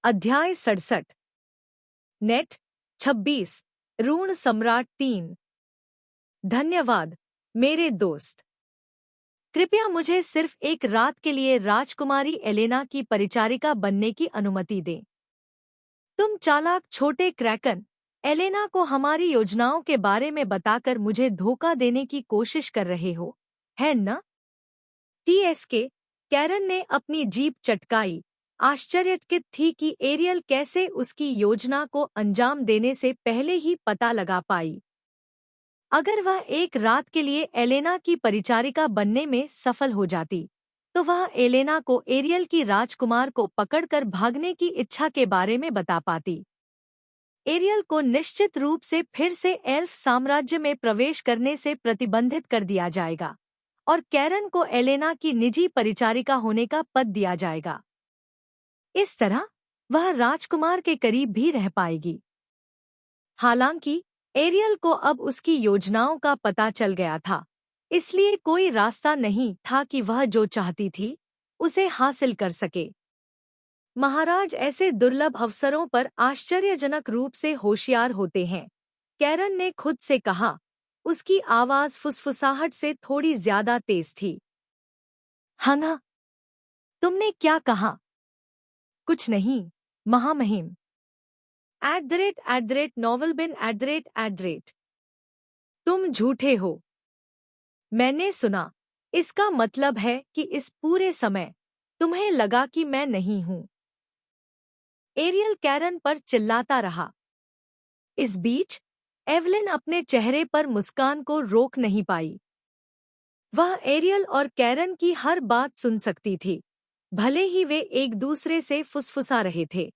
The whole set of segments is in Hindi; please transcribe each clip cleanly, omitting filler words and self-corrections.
अध्याय 67। नेट 26 ऋण सम्राट 3। धन्यवाद मेरे दोस्त। कृपया मुझे सिर्फ एक रात के लिए राजकुमारी एलेना की परिचारिका बनने की अनुमति दें। तुम चालाक छोटे क्रैकन एलेना को हमारी योजनाओं के बारे में बताकर मुझे धोखा देने की कोशिश कर रहे हो, है न? टीएसके कैरन ने अपनी जीभ चटकाई, आश्चर्यचकित थी कि एरियल कैसे उसकी योजना को अंजाम देने से पहले ही पता लगा पाई। अगर वह एक रात के लिए एलेना की परिचारिका बनने में सफल हो जाती, तो वह एलेना को एरियल की राजकुमार को पकड़कर भागने की इच्छा के बारे में बता पाती। एरियल को निश्चित रूप से फिर से एल्फ साम्राज्य में प्रवेश करने से प्रतिबंधित कर दिया जाएगा और कैरन को एलेना की निजी परिचारिका होने का पद दिया जाएगा। इस तरह वह राजकुमार के करीब भी रह पाएगी। हालांकि एरियल को अब उसकी योजनाओं का पता चल गया था, इसलिए कोई रास्ता नहीं था कि वह जो चाहती थी उसे हासिल कर सके। महाराज ऐसे दुर्लभ अवसरों पर आश्चर्यजनक रूप से होशियार होते हैं, कैरन ने खुद से कहा। उसकी आवाज फुसफुसाहट से थोड़ी ज्यादा तेज थी। हाँ, तुमने क्या कहा? कुछ नहीं, महामहिम। @ नॉवलबिन @ तुम झूठे हो। मैंने सुना। इसका मतलब है कि इस पूरे समय तुम्हें लगा कि मैं नहीं हूं। एरियल कैरन पर चिल्लाता रहा। इस बीच एवलिन अपने चेहरे पर मुस्कान को रोक नहीं पाई। वह एरियल और कैरन की हर बात सुन सकती थी, भले ही वे एक दूसरे से फुसफुसा रहे थे।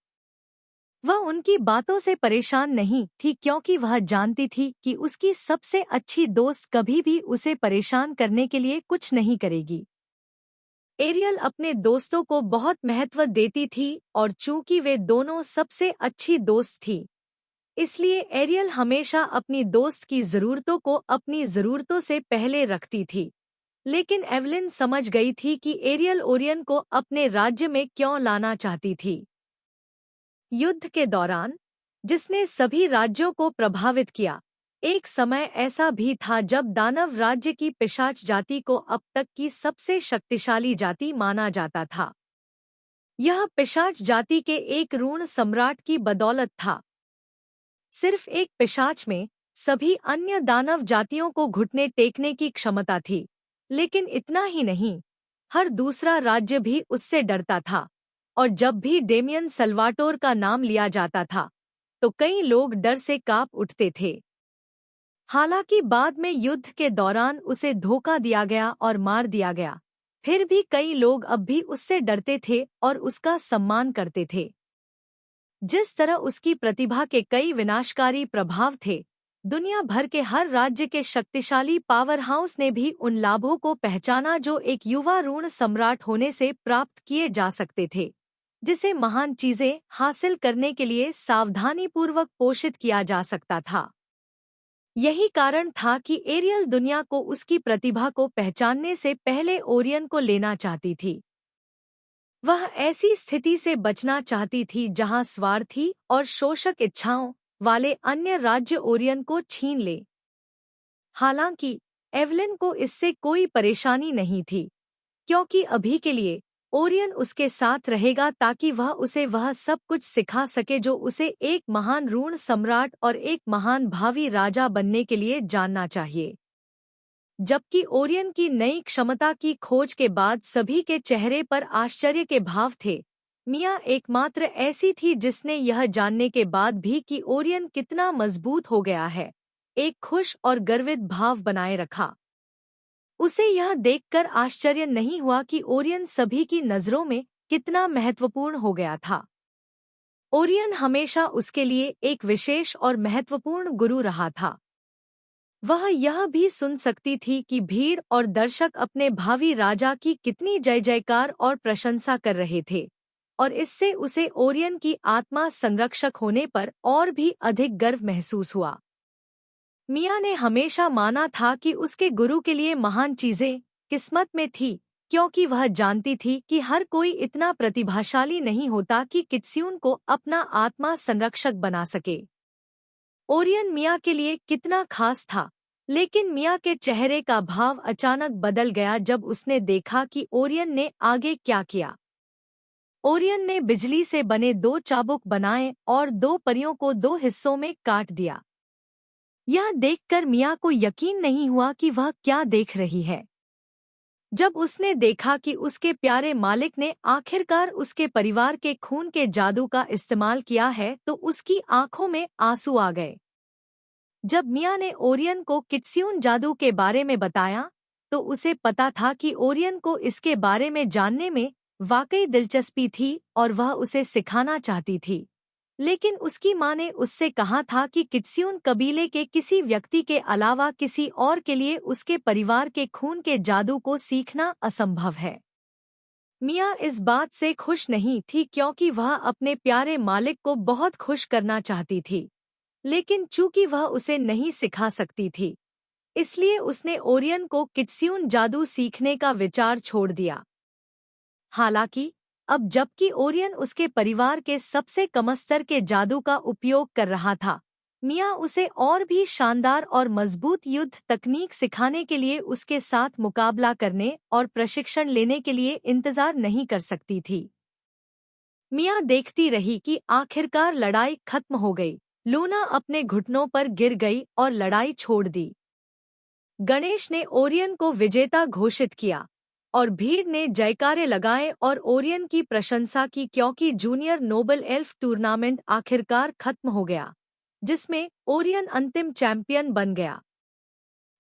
वह उनकी बातों से परेशान नहीं थी क्योंकि वह जानती थी कि उसकी सबसे अच्छी दोस्त कभी भी उसे परेशान करने के लिए कुछ नहीं करेगी। एरियल अपने दोस्तों को बहुत महत्व देती थी और चूंकि वे दोनों सबसे अच्छी दोस्त थी, इसलिए एरियल हमेशा अपनी दोस्त की ज़रूरतों को अपनी ज़रूरतों से पहले रखती थी। लेकिन एवलिन समझ गई थी कि एरियल ओरियन को अपने राज्य में क्यों लाना चाहती थी। युद्ध के दौरान, जिसने सभी राज्यों को प्रभावित किया, एक समय ऐसा भी था जब दानव राज्य की पिशाच जाति को अब तक की सबसे शक्तिशाली जाति माना जाता था। यह पिशाच जाति के एक ऋण सम्राट की बदौलत था। सिर्फ एक पिशाच में सभी अन्य दानव जातियों को घुटने टेकने की क्षमता थी, लेकिन इतना ही नहीं, हर दूसरा राज्य भी उससे डरता था और जब भी डेमियन सल्वाटोर का नाम लिया जाता था तो कई लोग डर से कांप उठते थे। हालांकि बाद में युद्ध के दौरान उसे धोखा दिया गया और मार दिया गया, फिर भी कई लोग अब भी उससे डरते थे और उसका सम्मान करते थे। जिस तरह उसकी प्रतिभा के कई विनाशकारी प्रभाव थे, दुनिया भर के हर राज्य के शक्तिशाली पावर हाउस ने भी उन लाभों को पहचाना जो एक युवा ऋण सम्राट होने से प्राप्त किए जा सकते थे, जिसे महान चीजें हासिल करने के लिए सावधानीपूर्वक पोषित किया जा सकता था। यही कारण था कि एरियल दुनिया को उसकी प्रतिभा को पहचानने से पहले ओरियन को लेना चाहती थी। वह ऐसी स्थिति से बचना चाहती थी जहां स्वार्थी और शोषक इच्छाओं वाले अन्य राज्य ओरियन को छीन ले। हालांकि एवलिन को इससे कोई परेशानी नहीं थी, क्योंकि अभी के लिए ओरियन उसके साथ रहेगा ताकि वह उसे वह सब कुछ सिखा सके जो उसे एक महान ऋण सम्राट और एक महान भावी राजा बनने के लिए जानना चाहिए। जबकि ओरियन की नई क्षमता की खोज के बाद सभी के चेहरे पर आश्चर्य के भाव थे, मिया एकमात्र ऐसी थी जिसने यह जानने के बाद भी कि ओरियन कितना मजबूत हो गया है, एक खुश और गर्वित भाव बनाए रखा। उसे यह देखकर आश्चर्य नहीं हुआ कि ओरियन सभी की नज़रों में कितना महत्वपूर्ण हो गया था। ओरियन हमेशा उसके लिए एक विशेष और महत्वपूर्ण गुरु रहा था। वह यह भी सुन सकती थी कि भीड़ और दर्शक अपने भावी राजा की कितनी जय जयकार और प्रशंसा कर रहे थे, और इससे उसे ओरियन की आत्मा संरक्षक होने पर और भी अधिक गर्व महसूस हुआ। मिया ने हमेशा माना था कि उसके गुरु के लिए महान चीजें किस्मत में थी, क्योंकि वह जानती थी कि हर कोई इतना प्रतिभाशाली नहीं होता कि कित्स्यून को अपना आत्मा संरक्षक बना सके। ओरियन मिया के लिए कितना खास था, लेकिन मिया के चेहरे का भाव अचानक बदल गया जब उसने देखा कि ओरियन ने आगे क्या किया। ओरियन ने बिजली से बने 2 चाबुक बनाए और 2 परियों को 2 हिस्सों में काट दिया। यह देखकर मिया को यकीन नहीं हुआ कि वह क्या देख रही है। जब उसने देखा कि उसके प्यारे मालिक ने आखिरकार उसके परिवार के खून के जादू का इस्तेमाल किया है तो उसकी आंखों में आंसू आ गए। जब मिया ने ओरियन को कित्स्यून जादू के बारे में बताया तो उसे पता था कि ओरियन को इसके बारे में जानने में वाकई दिलचस्पी थी और वह उसे सिखाना चाहती थी। लेकिन उसकी माँ ने उससे कहा था कि कित्स्यून कबीले के किसी व्यक्ति के अलावा किसी और के लिए उसके परिवार के खून के जादू को सीखना असंभव है। मिया इस बात से खुश नहीं थी क्योंकि वह अपने प्यारे मालिक को बहुत खुश करना चाहती थी, लेकिन चूंकि वह उसे नहीं सिखा सकती थी, इसलिए उसने ओरियन को कित्स्यून जादू सीखने का विचार छोड़ दिया। हालांकि अब जबकि ओरियन उसके परिवार के सबसे कम स्तर के जादू का उपयोग कर रहा था, मिया उसे और भी शानदार और मजबूत युद्ध तकनीक सिखाने के लिए उसके साथ मुकाबला करने और प्रशिक्षण लेने के लिए इंतजार नहीं कर सकती थी। मिया देखती रही कि आखिरकार लड़ाई खत्म हो गई। लूना अपने घुटनों पर गिर गई और लड़ाई छोड़ दी। गणेश ने ओरियन को विजेता घोषित किया और भीड़ ने जयकारे लगाए और ओरियन की प्रशंसा की क्योंकि जूनियर नोबल एल्फ टूर्नामेंट आखिरकार खत्म हो गया, जिसमें ओरियन अंतिम चैंपियन बन गया।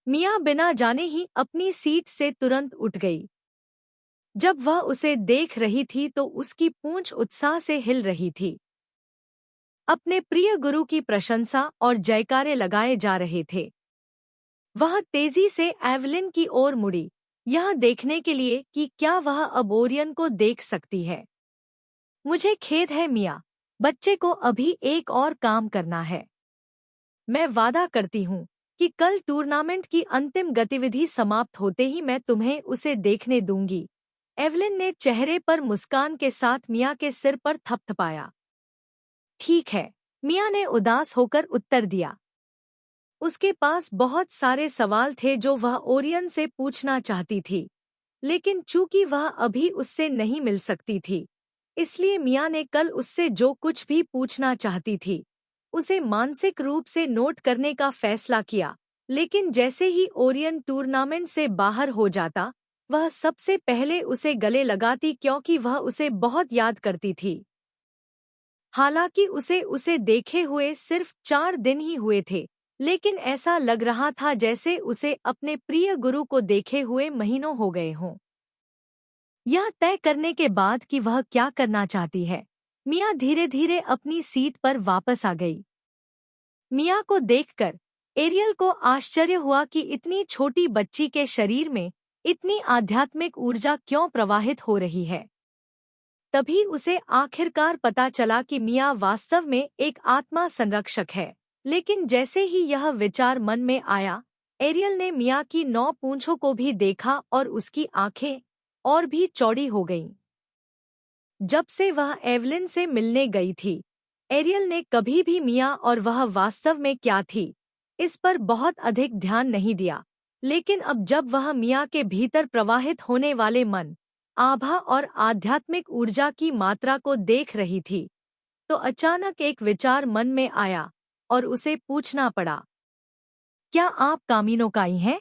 मिया बिना जाने ही अपनी सीट से तुरंत उठ गई। जब वह उसे देख रही थी तो उसकी पूंछ उत्साह से हिल रही थी। अपने प्रिय गुरु की प्रशंसा और जयकारे लगाए जा रहे थे। वह तेजी से एवलिन की ओर मुड़ी, यह देखने के लिए कि क्या वह अब ओरियन को देख सकती है। मुझे खेद है मिया, बच्चे को अभी एक और काम करना है। मैं वादा करती हूँ कि कल टूर्नामेंट की अंतिम गतिविधि समाप्त होते ही मैं तुम्हें उसे देखने दूंगी। एवलिन ने चेहरे पर मुस्कान के साथ मिया के सिर पर थपथपाया। ठीक है, मिया ने उदास होकर उत्तर दिया। उसके पास बहुत सारे सवाल थे जो वह ओरियन से पूछना चाहती थी, लेकिन चूंकि वह अभी उससे नहीं मिल सकती थी, इसलिए मिया ने कल उससे जो कुछ भी पूछना चाहती थी, उसे मानसिक रूप से नोट करने का फैसला किया। लेकिन जैसे ही ओरियन टूर्नामेंट से बाहर हो जाता, वह सबसे पहले उसे गले लगाती क्योंकि वह उसे बहुत याद करती थी। हालांकि उसे देखे हुए सिर्फ 4 दिन ही हुए थे, लेकिन ऐसा लग रहा था जैसे उसे अपने प्रिय गुरु को देखे हुए महीनों हो गए हों। यह तय करने के बाद कि वह क्या करना चाहती है, मिया धीरे धीरे अपनी सीट पर वापस आ गई। मिया को देखकर एरियल को आश्चर्य हुआ कि इतनी छोटी बच्ची के शरीर में इतनी आध्यात्मिक ऊर्जा क्यों प्रवाहित हो रही है। तभी उसे आखिरकार पता चला कि मिया वास्तव में एक आत्मा संरक्षक है। लेकिन जैसे ही यह विचार मन में आया, एरियल ने मिया की 9 पूंछों को भी देखा और उसकी आंखें और भी चौड़ी हो गईं। जब से वह एवलिन से मिलने गई थी, एरियल ने कभी भी मिया और वह वास्तव में क्या थी, इस पर बहुत अधिक ध्यान नहीं दिया। लेकिन अब जब वह मिया के भीतर प्रवाहित होने वाले मन, आभा और आध्यात्मिक ऊर्जा की मात्रा को देख रही थी, तो अचानक एक विचार मन में आया और उसे पूछना पड़ा, क्या आप कामिनो काई हैं?